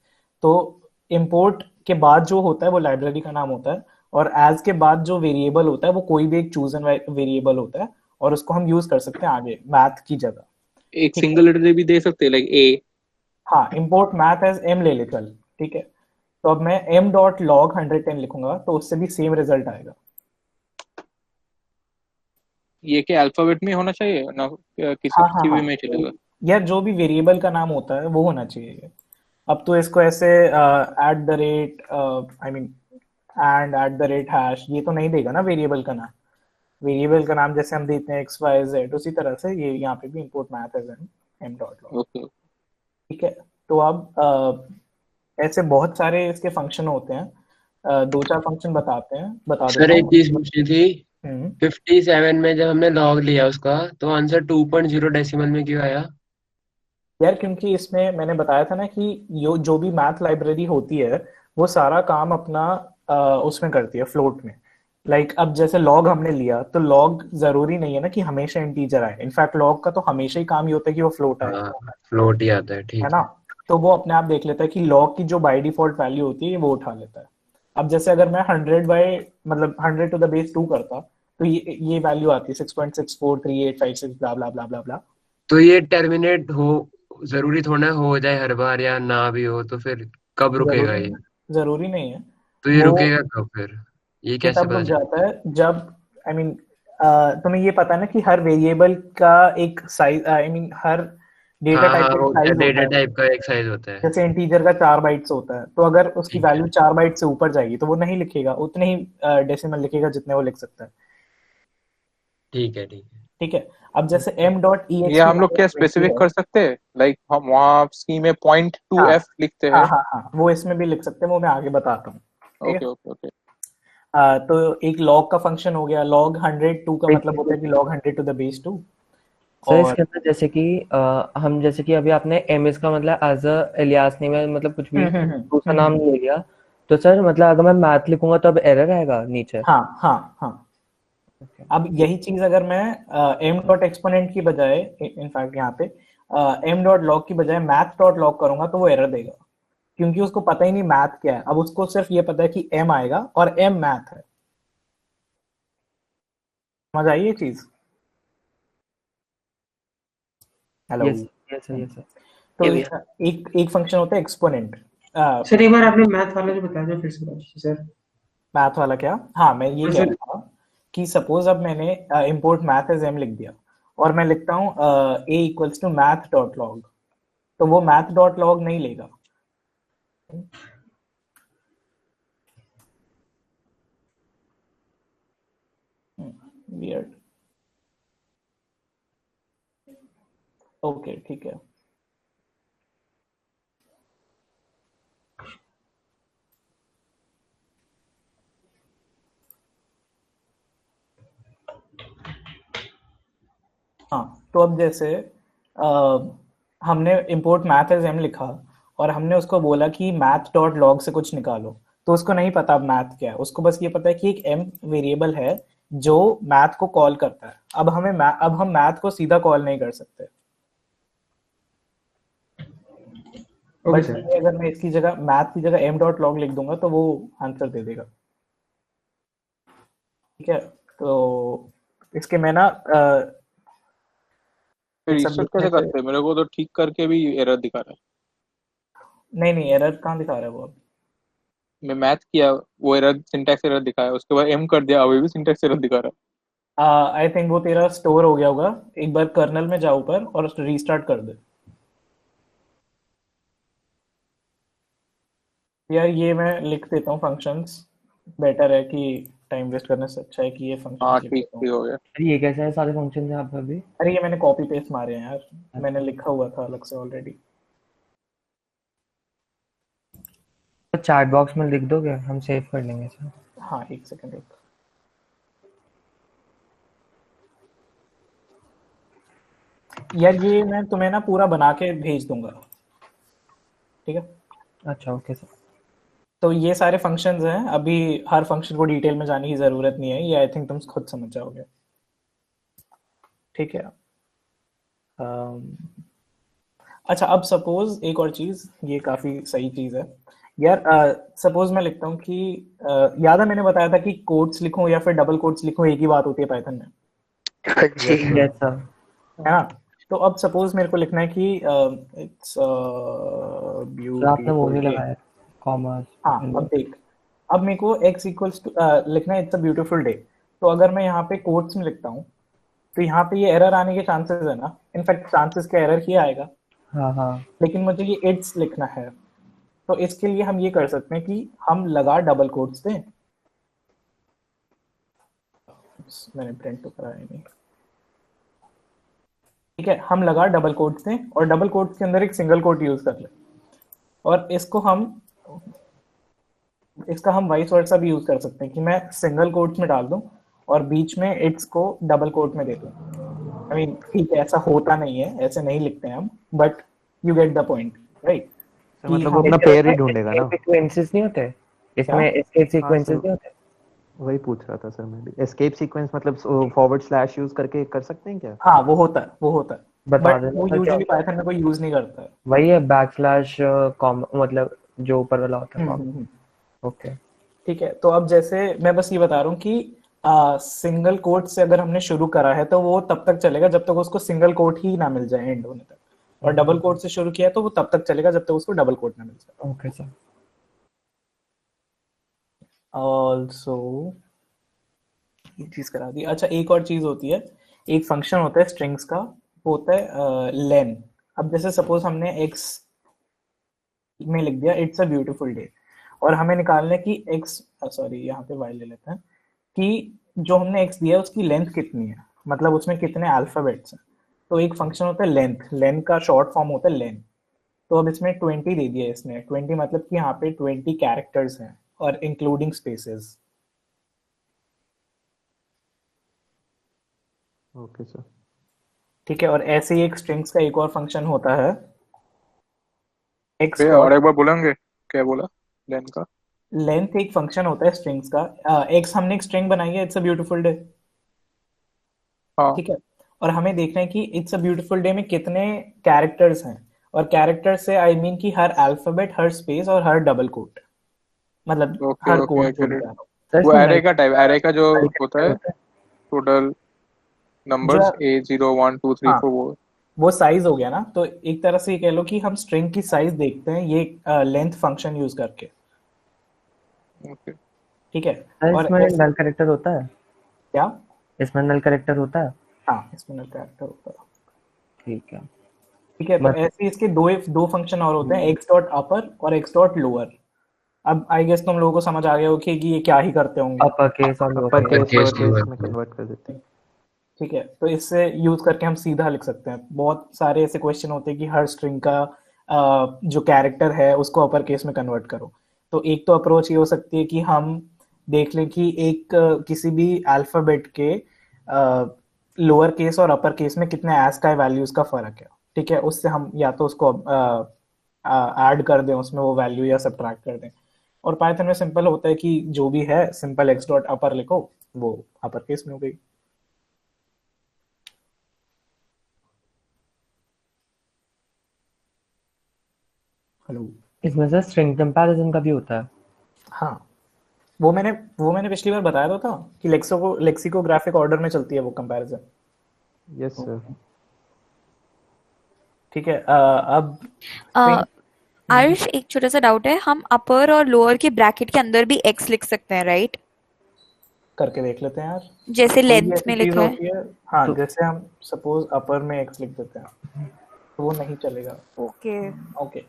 तो import के बाद जो होता है वो लाइब्रेरी का नाम होता है, और as के बाद जो वेरिएबल होता है वो कोई भी एक चूजन वेरिएबल होता है, और उसको हम यूज कर सकते हैं आगे मैथ की जगह। एक ठीक है, सिंगल लेटर भी दे सकते हैं, लाइक ए। हाँ, import math as m ले ले चल, ठीक है। तो अब मैं m डॉट log 110 लिखूंगा तो उससे भी सेम रिजल्ट आएगा। ये क्या अल्फाबेट में होना चाहिए ना, किसी हाँ हाँ किसी भी हाँ, में चलेगा? यार जो भी वेरिएबल का नाम होता है वो होना चाहिए। अब तो इसको ऐसे at the rate I mean and at the rate hash, ये तो नहीं देगा ना वेरिएबल का नाम। वेरिएबल का नाम जैसे हम देते हैं एक्स वाई जेड, उसी तरह से ये यहाँ पे भी import math as M dot log. Okay. ठीक है, तो अब ऐसे बहुत सारे इसके फंक्शन होते हैं, दो चार फंक्शन बता सर देता एक हूँ। चीज पूछनी थी, हम्म, 57 में जब हमने लॉग लिया उसका तो आंसर 2.0 डेसिमल में क्यों आया? यार क्योंकि इसमें मैंने बताया था ना कि जो भी मैथ लाइब्रेरी होती है वो सारा काम अपना उसमें करती है, फ्लोट में। लाइक अब जैसे लॉग हमने लिया तो लॉग जरूरी नहीं है ना कि हमेशा इंटीजर आए, इनफैक्ट लॉग का तो हमेशा ही काम ही होता है कि वो फ्लोट आए, हाँ, फ्लोट ही आता है, है ठीक ना। है। तो वो अपने आप देख लेता है कि लॉग की जो बाय डिफॉल्ट वैल्यू होती है वो उठा लेता है। अब जैसे अगर मैं 100 बाय मतलब 100 टू द बेस 2 करता तो ये वैल्यू आती है 6.643856 ब्ला ब्ला ब्ला ब्ला ब्ला। तो ये टर्मिनेट हो जरूरी थोड़ा हो जाए हर बार, या ना भी हो तो फिर कब रुकेगा जरूरी ये? जरूरी नहीं है। तो ये वो रुकेगा कब फिर, ये ये कैसे तब पता रुक चलेगा? जाता है जब आई मीन तुम्हें ये पता है ना कि हर वेरिएबल का एक size I mean her data हाँ टाइप हाँ, का एक वो साइज होता डेटा है। टाइप का एक साइज होता है। जैसे इंटीजर का 4 बाइट्स होता है, तो अगर उसकी ठीक है, वैल्यू 4 बाइट से ऊपर जाएगी तो वो नहीं लिखेगा, उतने ही डेसिमल लिखेगा जितने वो लिख सकता है। ठीक है, ठीक है। ठीक है, अब जैसे m डॉट ई ये एक्स हम लोग क्या स्पेसिफिक कर सकते हैं, लाइक हम वहाँ सी में हाँ .2f लिखते हाँ हैं? हाँ हाँ, वो इसमें भी लिख सकते हैं, वो मैं आगे बताता हूँ। ठीक है, ओके ओके ओके। तो एक log का फंक्शन हो गया, log 102 का मतलब होता है कि log 100 to the base 2। Sir और इसके अंदर जैसे कि हम जैसे कि अभी आपने एम एस का मतलब एज अ इलियास नेम है, मतलब कुछ भी दूसरा नाम ले लिया, तो सर मतलब अगर मैं मैथ लिखूंगा तो अब एरर आएगा नीचे? हाँ हाँ हाँ। अब यही चीज अगर मैं m डॉट एक्सपोनेंट की बजाय इनफैक्ट यहाँ पे m डॉट लॉग की बजाय मैथ डॉट लॉग करूंगा तो वो एरर देगा, क्योंकि उसको पता ही नहीं मैथ क्या है। अब उसको सिर्फ ये पता है कि m आएगा और m मैथ है। समझ आई ये चीज? Hello. Yes yes yes sir. तो ये भी है। एक एक फंक्शन होता है एक्सपोनेंट। सर एक बार आपने मैथ वाला जो बताया था फिर से बताइए सर। मैथ वाला क्या? हाँ, मैं ये हाँ कह सर। रहा था कि सपोज अब मैंने इंपोर्ट मैथ एज m लिख दिया और मैं लिखता हूँ a equals to math dot log, तो वो मैथ डॉट लॉग नहीं लेगा। वियर्ड। ओके ठीक है। हाँ, तो अब जैसे हमने import math as m लिखा और हमने उसको बोला कि मैथ डॉट लॉग से कुछ निकालो, तो उसको नहीं पता अब मैथ क्या है, उसको बस ये पता है कि एक m वेरिएबल है जो मैथ को कॉल करता है। अब हम मैथ को सीधा कॉल नहीं कर सकते। Okay but sir. अगर मैं इसकी जगह मैथ की जगह m डॉट लॉग लिख दूंगा तो वो आंसर दे देगा। ठीक है, तो इसके मैं ना ये सब रीसेट लिखने कैसे से करते हैं? मेरे को तो ठीक करके भी एरर दिखा रहा नहीं, एरर कहाँ दिखा रहा है वो अब? है। मैं मैथ किया, वो एरर, सिंटैक्स एरर दिखाया, उसके बाद एम कर दिया, अभी भी सिंटैक्स एरर दिखा रहा आई थिंक वो तेरा स्टोर हो गया होगा। एक बार कर्नल में जाओ ऊपर और रीस्टार्ट कर दे। यार ये मैं लिख देता हूँ फंक्शंस, बेटर है कि टाइम वेस्ट करने से अच्छा है कि ये है। हाँ फंक्शंस लिख ठीक देता हूँ। ठीक हो गया। अरे ये कैसा है, सारे फंक्शन यहाँ पर भी? अरे ये मैंने कॉपी पेस्ट मारे हैं यार, मैंने लिखा हुआ था अलग से ऑलरेडी। तो चैट बॉक्स में लिख दोगे, हम सेव कर लेंगे सर। हाँ एक सेकंड रुक। यार ये मैं तुम्हें ना पूरा बना के भेज दूंगा, ठीक है? अच्छा ओके सर। तो ये सारे फंक्शंस हैं, अभी हर फंक्शन को डिटेल में जाने की जरूरत नहीं है, ये आई थिंक तुम खुद समझ जाओगे। ठीक है, अच्छा, अब सपोज एक और चीज, ये काफी सही चीज है यार। सपोज मैं लिखता हूँ कि याद है मैंने बताया था कि कोट्स लिखूं या फिर डबल कोट्स लिखूं, एक ही बात होती है पाइथन में, जी यस सर। है ना? तो अब सपोज मेरे को लिखना है कि इट्स तो आपने वो ब्यूटीफुल नहीं डे। लगाया कॉमर्स। हाँ, अब देख, अब मेरे को x इक्वल्स टू लिखना है इट्स अ ब्यूटीफुल डे। तो अगर मैं यहाँ पे कोट्स में लिखता हूँ तो यहाँ पे ये एरर आने के चांसेस है ना, इनफैक्ट चांसेस का एरर ही आएगा, हाँ हाँ लेकिन मुझे ये इट्स लिखना है। तो इसके लिए हम ये कर सकते हैं कि हम लगा डबल कोट्स दें। मैंने प्रिंट तो कराया नहीं, ठीक है, हम लगा डबल कोट्स दें और डबल कोट्स के अंदर एक सिंगल कोट यूज कर ले, और इसका हम वाइस वर्सा भी यूज कर सकते हैं कि मैं सिंगल कोट्स में डाल दूं और बीच में इट्स को डबल कोट में दे दूं। आई मीन ठीक है, ऐसा होता नहीं है, ऐसे नहीं लिखते हैं हम, but you get the point, right? तो मतलब वो अपना पेयर ही ढूंढेगा ना। सीक्वेंसेस नहीं होते इसमें, एस्केप सीक्वेंसेस नहीं होते। वही पूछ रहा था सर मैं भी। एस्केप सीक्वेंस मतलब फॉरवर्ड स्लैश यूज करके कर सकते हैं क्या? हाँ, वो होता है, बता बट देना वो सर क्या यूजुअली होता है। पाइथन में कोई यूज नहीं करता है। वही है बैकस्लैश कॉम, मतलब जो ऊपर वाला होता है। हम्म। ओके ठीक है, तो अब जैसे मैं बस ये बता रहा हूँ कि सिंगल कोट से अगर हमने शुरू करा है तो वो तब तक चलेगा जब तक उसको सिंगल कोट ही ना मिल जाए एंड होने तक, और डबल कोट से शुरू किया तो वो तब तक चलेगा जब तक उसको डबल कोट ना मिल जाए। Okay sir. ऑल्सो ये चीज करा दी। अच्छा, एक और चीज होती है, एक फंक्शन होता है स्ट्रिंग्स का, वो होता है लेन। अब जैसे सपोज हमने एक्स में लिख दिया इट्स अ ब्यूटीफुल डे, और हमें निकालना है कि एक्स, सॉरी यहाँ पे वाई ले लेते हैं, कि जो हमने एक्स दिया है उसकी लेंथ कितनी है, मतलब उसमें कितने अल्फाबेट्स हैं। तो एक फंक्शन होता है लेंथ, लेंथ का शॉर्ट फॉर्म होता है लेन। तो अब इसमें 20 दे दिया है इसने, 20 मतलब कि यहाँ पे 20 कैरेक्टर्स हैं और इंक्लूडिंग स्पेसेस। Okay sir. ठीक है, और ऐसे ही एक स्ट्रिंग्स का एक और फंक्शन होता है एक्स और डॉट। एक बार बोलेंगे क्या बोला लेन का? लेंथ एक फंक्शन होता है स्ट्रिंग्स का। एक्स हमने एक स्ट्रिंग बनाई है इट्स अ ब्यूटीफुल डे, हाँ ठीक है, और हमें देखना है कि इट्स अ ब्यूटीफुल डे में कितने कैरेक्टर्स हैं, और कैरेक्टर से आई मीन कि हर अल्फाबेट, हर स्पेस और हर डबल कोट, मतलब ओके हर ओके कोड आई जो गेट भी इट। आ रहा हो। सर वो इसमें एरे का टाइप, एरे का जो होता है होता है। टोटल जो नंबर्स A0 1 2 3 हाँ, 4 वो साइज हो गया ना, तो एक तरह से ये कह लो कि हम स्ट्रिंग की साइज देखते हैं ये लेंथ फंक्शन यूज करके, ओके। ठीक है। सर और इसमें ऐसे नल कैरेक्टर होता है, क्या? इसमें नल कैरेक्टर होता है। हाँ, इसमें नल कैरेक्टर होता है, ठीक है। ठीक है। तो मत ऐसे इसके दो फंक्शन और होते हैं, एक्स डॉट अपर और एक्स डॉट लोअर। अब आई गेस तुम लोगों को समझ आ गया हो कि ये क्या ही करते होंगे। अपर केस और lower upper case. Case lower case में कन्वर्ट कर देते हैं। ठीक है, तो इससे यूज करके हम सीधा लिख सकते हैं। बहुत सारे ऐसे क्वेश्चन होते हैं कि हर स्ट्रिंग का जो कैरेक्टर है उसको अपर केस में कन्वर्ट करो। तो एक तो अप्रोच ये हो सकती है कि हम देख लें कि एक किसी भी अल्फाबेट के लोअर केस और अपर केस में कितने ASCII वैल्यूज का फर्क है, ठीक है। उससे हम या तो उसको ऐड कर दें उसमें वो वैल्यू, या सब्ट्रैक्ट कर दें। और पाइथन में सिंपल होता है कि जो भी है सिंपल एक्स डॉट अपर लिखो, वो अपर केस में हो गई। हेलो। इसमें से स्ट्रिंग कंपैरिजन का भी होता है। हाँ, वो मैंने पिछली बार बताया तो था कि लेक्सिकोग्राफिक ऑर्डर में चलती है वो कंपैरिजन। Yes sir. ठीक है, अब आयुष, एक छोटा सा डाउट है, हम अपर और लोअर के ब्रैकेट के अंदर भी एक्स लिख सकते हैं, राइट? करके देख लेते हैं यार, जैसे कोई भी लेंथ ऐसी में चीज लिखा है। होती है। हाँ, तो जैसे हम सपोज अपर में एक्स लिख देते हैं तो वो नहीं चलेगा। ओके ओके,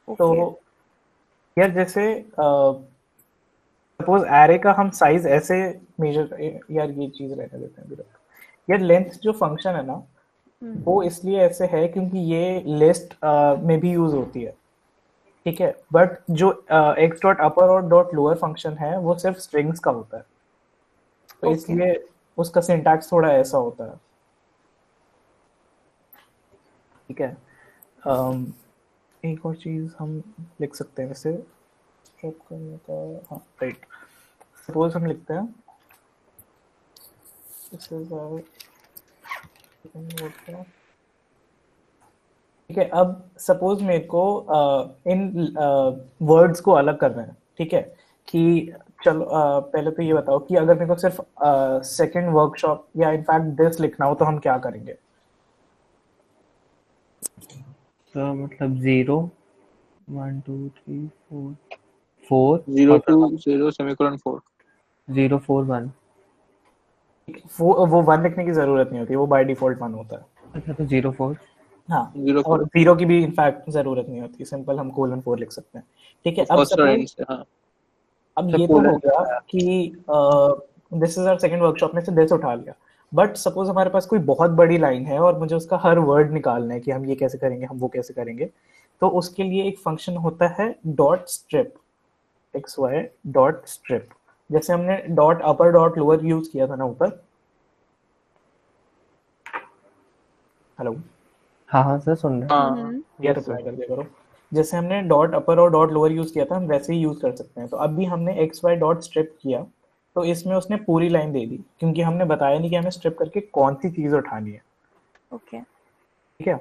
तो ओके यार जैसे सपोज एरे का हम साइज ऐसे मेजर, यार ये चीज रहने देते हैं अभी तक। यार लेंथ जो फंक्शन है ना, वो इसलिए ऐसे है क्योंकि ये लिस्ट में भी यूज होती है, ठीक है। बट जो एक्स डॉट अपर और डॉट लोअर फंक्शन है वो सिर्फ स्ट्रिंग्स का होता है, तो ओके इसलिए उसका सिंटैक्स थोड़ा ऐसा होता है, ठीक है। एक और चीज हम लिख सकते हैं वैसे स्ट्रप करने का, हाँ राइट। सपोज हम लिखते हैं दिस इज आवर ठीक है। अब सपोज मेरे को इन वर्ड्स को अलग करना है, ठीक है, कि चलो पहले तो ये बताओ कि अगर मेरे को सिर्फ सेकंड वर्कशॉप या इनफैक्ट दिस लिखना हो तो हम क्या करेंगे? तो मतलब 0 1 2 3 4 4 0 2 0 सेमीकोलन 4 0 4 1। वो 1 लिखने की जरूरत नहीं होती, वो बाय डिफॉल्ट 1 होता है। अच्छा, तो 0 4। हाँ, 0 और 4 0 की भी इनफैक्ट जरूरत नहीं होती, सिंपल हम कोलन 4 लिख सकते हैं। ठीक है। अब फर्स्ट और एंड सपोज से। हाँ अब तो ये तो कोलन हो गया कि this is our second workshop में से दिस उठा लिया, बट सपोज हमारे पास कोई बहुत बड़ी लाइन है और मुझे उसका हर वर्ड निकालना है कि हम ये कैसे करेंगे, हम वो कैसे करेंगे। तो उसके लिए एक फंक्शन होता है dot strip, xy dot strip. जैसे हमने डॉट अपर डॉट लोअर यूज किया था ना ऊपर। हेलो, हाँ हाँ सर, सुन रहे हैं। हाँ ये रिप्लाई कर दिया करो। जैसे हमने डॉट अपर और डॉट लोअर यूज किया था, हम वैसे ही यूज कर सकते हैं। तो अब भी हमने एक्स वाई डॉट स्ट्रिप किया, तो इसमें उसने पूरी लाइन दे दी, क्योंकि हमने बताया नहीं कि हमें स्ट्रिप करके कौन सी चीज उठानी है। ओके। ठीक है।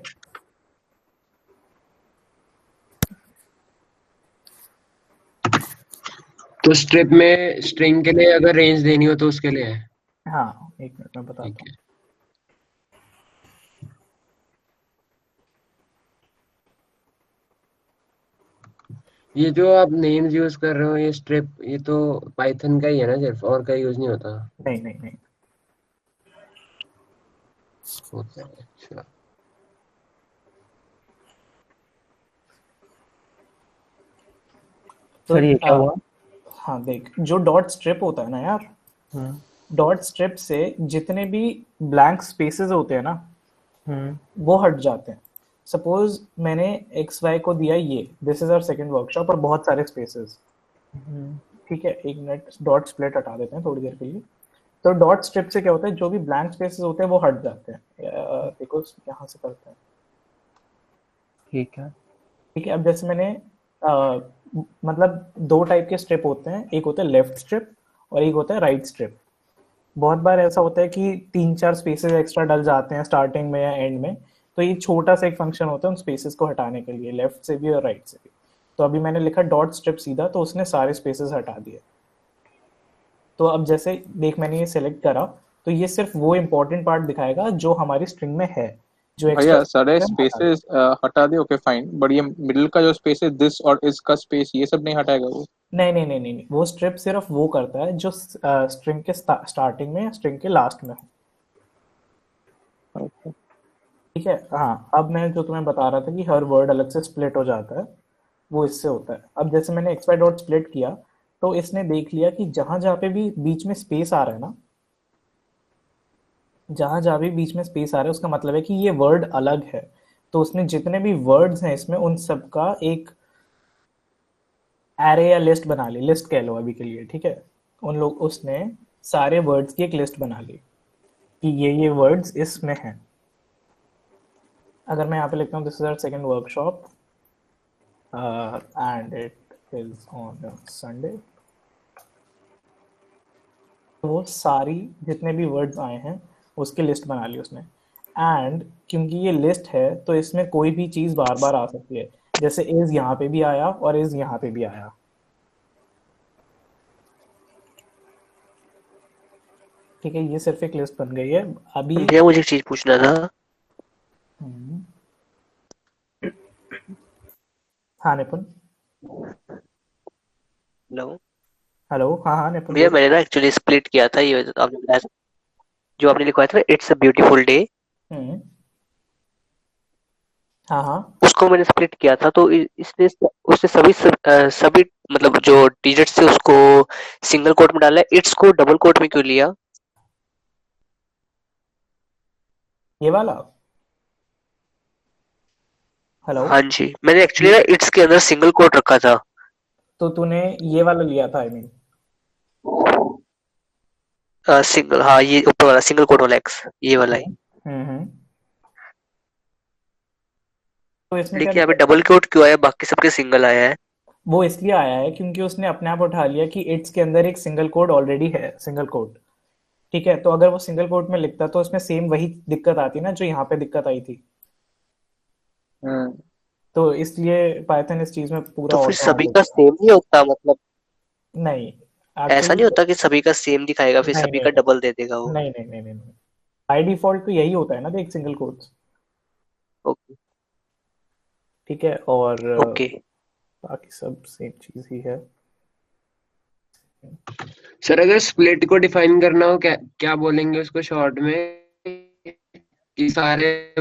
तो स्ट्रिप में स्ट्रिंग के लिए अगर रेंज देनी हो तो उसके लिए है। हाँ, एक मिनट में बताता ठीक हूँ। है। ये जो आप नेम्स यूज कर रहे हो, ये स्ट्रिप, ये तो पाइथन का ही है ना सिर्फ, और का यूज नहीं होता? नहीं नहीं नहीं। होता है, अच्छा। तो सर ये क्या हुआ? हाँ देख, जो डॉट स्ट्रिप होता है ना यार, डॉट स्ट्रिप से जितने भी ब्लैंक स्पेसेस होते हैं ना, वो हट जाते हैं। सपोज मैंने एक्स वाई को दिया ये, this is our second workshop, और बहुत सारे स्पेसेस। ठीक है, एक मिनट, डॉट स्प्लिट हटा देते हैं थोड़ी देर के लिए। तो डॉट स्ट्रिप से क्या होता है, जो भी ब्लैंक स्पेसेस होते हैं वो हट जाते हैं। देखो यहाँ से करते हैं। ठीक है। ठीक है। अब जैसे मैंने मतलब दो टाइप के स्ट्रिप होते हैं, एक होता है लेफ्ट स्ट्रिप और एक होता है राइट स्ट्रिप। बहुत बार ऐसा होता है कि 3-4 स्पेसेस एक्स्ट्रा डल जाते हैं स्टार्टिंग में या एंड में, तो ये छोटा सा एक फंक्शन होता है उन स्पेसेस को हटाने के लिए, लेफ्ट से भी और राइट से भी। तो अभी मैंने लिखा डॉट स्ट्रिप सीधा, तो उसने सारे स्पेसेस हटा दिए। तो अब जैसे देख, मैंने ये सिलेक्ट करा, तो ये सिर्फ वो इंपॉर्टेंट पार्ट दिखाएगा जो हमारी स्ट्रिंग में है, जो भैया सारे एक्स्ट्रा स्पेसेस हटा दे, ओके फाइन, बट ये मिडिल का जो स्पेस है, दिस और इस का स्पेस, ये सब नहीं हटाएगा वो? नहीं नहीं नहीं नहीं, वो स्ट्रिप सिर्फ वो करता है जो स्ट्रिंग के स्टार्टिंग में या स्ट्रिंग के लास्ट में हो। ठीक है। हाँ, अब मैं जो तुम्हें बता रहा था कि हर वर्ड अलग से स्प्लिट हो जाता है, वो इससे होता है। अब जैसे मैंने एक्स वाई डॉट स्प्लिट किया, तो इसने देख लिया कि जहां जहां पे भी बीच में स्पेस आ रहा है ना, जहां जहां भी बीच में स्पेस आ रहा है, उसका मतलब है कि ये वर्ड अलग है। तो उसने जितने भी वर्ड्स हैं इसमें, उन सब का एक एरे या लिस्ट बना ली, लिस्ट कह लो अभी के लिए। ठीक है। उसने सारे वर्ड्स की एक लिस्ट बना ली कि ये वर्ड्स इसमें हैं। अगर मैं यहाँ पे लिखता हूँ this is our second workshop and it is on Sunday, तो वो सारी जितने भी वर्ड्स आए हैं उसकी लिस्ट बना ली उसने। एंड क्योंकि ये लिस्ट है, तो इसमें कोई भी चीज बार बार आ सकती है, जैसे इज यहाँ पे भी आया और इज यहाँ पे भी आया। ठीक है, ये सिर्फ एक लिस्ट बन गई है अभी। भैया मुझे एक चीज पूछना था। हाँ निपुण। हेलो हेलो, हाँ हाँ निपुण। भैया, मैंने ना एक्चुअली स्प्लिट किया था, ये आपने बताया, जो आपने लिखवाया था इट्स अ ब्यूटीफुल डे, हाँ हाँ, उसको मैंने स्प्लिट किया था। तो इसने उसने सभी मतलब जो डिजिट्स थे उसको सिंगल कोट में डाला है, इट्स को डबल कोट में क्यों लिया? ये वाला। हेलो। हाँ जी, मैंने एक्चुअली ना इट्स के अंदर सिंगल कोट रखा था। तो तूने ये वाला लिया था, आई मीन सिंगल, हाँ ये ऊपर वाला सिंगल कोट वाला एक्स, ये वाला ही। तो इसमें लेकिन यहाँ पे डबल कोट क्यों आया, बाकी सबके सिंगल आया है? वो इसलिए आया है क्योंकि उसने अपने आप उठा लिया कि इट्स के अंदर एक सिंगल कोड ऑलरेडी है, सिंगल कोड। ठीक है। तो अगर वो सिंगल कोड में लिखता तो उसमें सेम वही दिक्कत आती ना जो यहाँ पे दिक्कत आई थी। तो इसलिए पाइथन इस चीज में पूरा तो फिर ऑटो सभी हैंडल का करता है। सेम नहीं होता, मतलब नहीं ऐसा एक्चुअली नहीं होता कि सभी का सेम दिखाएगा फिर नहीं सभी नहीं का डबल दे देगा वो? नहीं नहीं नहीं नहीं नहीं बाय डिफॉल्ट तो यही होता है ना देख, सिंगल कोट्स। ओके ठीक है, और ओके। बाकी सब सेम चीज ही है। सर अगर स्प्लिट को डिफाइन करना हो क्या क्या बोलेंगे उसको शॉर्ट में कि सारे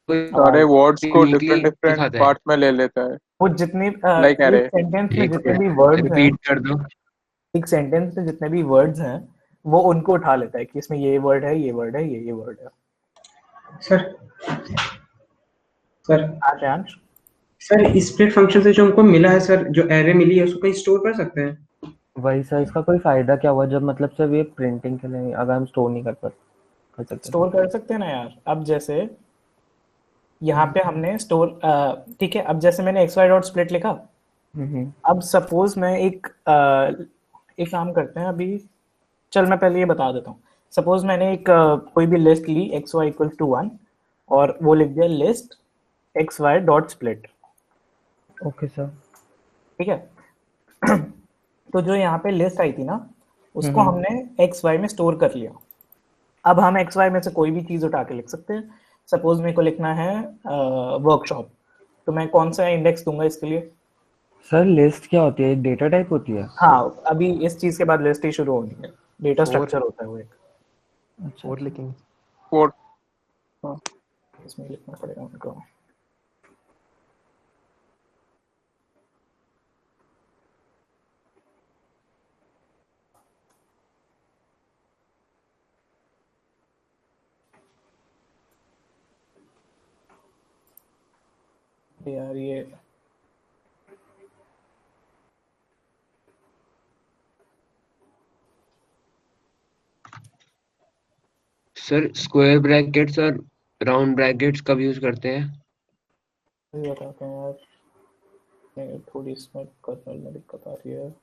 सारे वर्ड्स को यूनिकली डिफरेंट डिफरेंट दिखाता है? पार्ट में ले लेता है, वो जितने लाइक एक अरे। सेंटेंस में एक जितने भी मिनट वर्ड्स हैं, रिपीट कर दो। एक सेंटेंस में जितने भी वर्ड्स हैं वो उनको उठा लेता है कि इसमें ये वर्ड है, ये वर्ड है, ये वर्ड है। Sir sir Akanksh sir split function से जो हमको मिला है सर, जो एरे मिली है उसको कहीं स्टोर कर सकते हैं? वही सर, इसका कोई फायदा क्या हुआ जब मतलब सिर्फ ये प्रिंटिंग के लिए, अगर हम स्टोर नहीं कर सकते स्टोर कर सकते हैं ना यार। अब जैसे यहाँ पे हमने स्टोर, ठीक है, अब जैसे मैंने एक्स वाई डॉट स्प्लिट लिखा। अब सपोज मैं एक काम करते हैं अभी, चल मैं पहले ये बता देता हूँ। सपोज मैंने एक कोई भी लिस्ट ली एक्स वाई इक्वल टू 1 और वो लिख दिया list X Y dot split. Okay sir. ठीक है तो जो यहाँ पे लिस्ट आई थी ना उसको हमने एक्स वाई में स्टोर कर लिया। अब हम एक्स वाई में से कोई भी चीज उठा के लिख सकते हैं। सपोज मेरे को लिखना है वर्कशॉप, तो मैं कौन सा इंडेक्स दूंगा इसके लिए? सर लिस्ट क्या होती है, एक डेटा टाइप होती है? हाँ, अभी इस चीज के बाद लिस्ट ही शुरू होनी है। डेटा और स्ट्रक्चर होता है वो एक। अच्छा और लिखेंगे। कोड इसमें लिखना पड़ेगा उनको। यार ये सर स्क्वायर ब्रैकेट्स और राउंड ब्रैकेट्स कब यूज करते हैं? अभी बताते हैं यार, मैं थोड़ी इसमें कर्नल में दिक्कत आ रही है।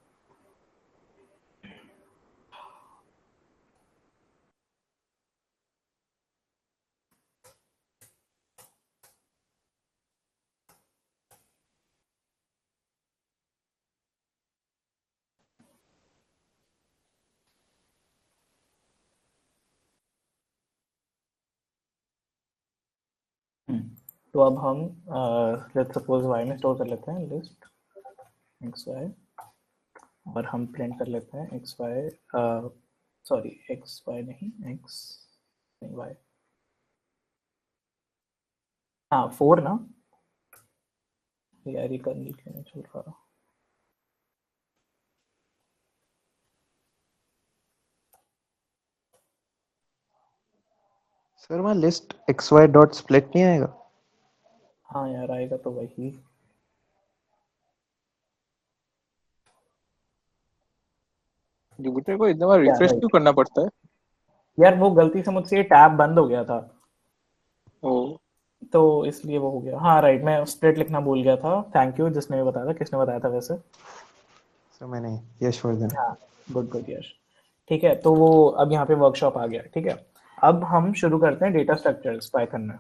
तो अब हम लेट्स सपोज y में स्टोर कर लेते हैं लिस्ट एक्स वाई, और हम प्रिंट कर लेते हैं X Y, sorry X Y नहीं, एक्स नहीं वाई, हाँ 4 ना यार, ये कर्नल क्यों नहीं चल रहा? सर वहाँ list X Y dot split नहीं आएगा? हाँ यार आएगा तो वही। जुपिटर को इतना बार क्या रिफ्रेश राइट क्यों करना पड़ता है? यार, वो गलती से मुझसे ये टैब बंद हो गया था ओ तो इसलिए वो हो गया। हाँ राइट, मैं स्प्लिट लिखना भूल गया था। थैंक यू जिसने भी बताया था। किसने बताया था वैसे? सर मैंने, यशवर्धन। हाँ गुड गुड यश। ठीक है, तो वो अब यहाँ पे वर्कशॉप आ गया। ठीक है, अब हम शुरू करते हैं डेटा स्ट्रक्चर्स पाइथन में।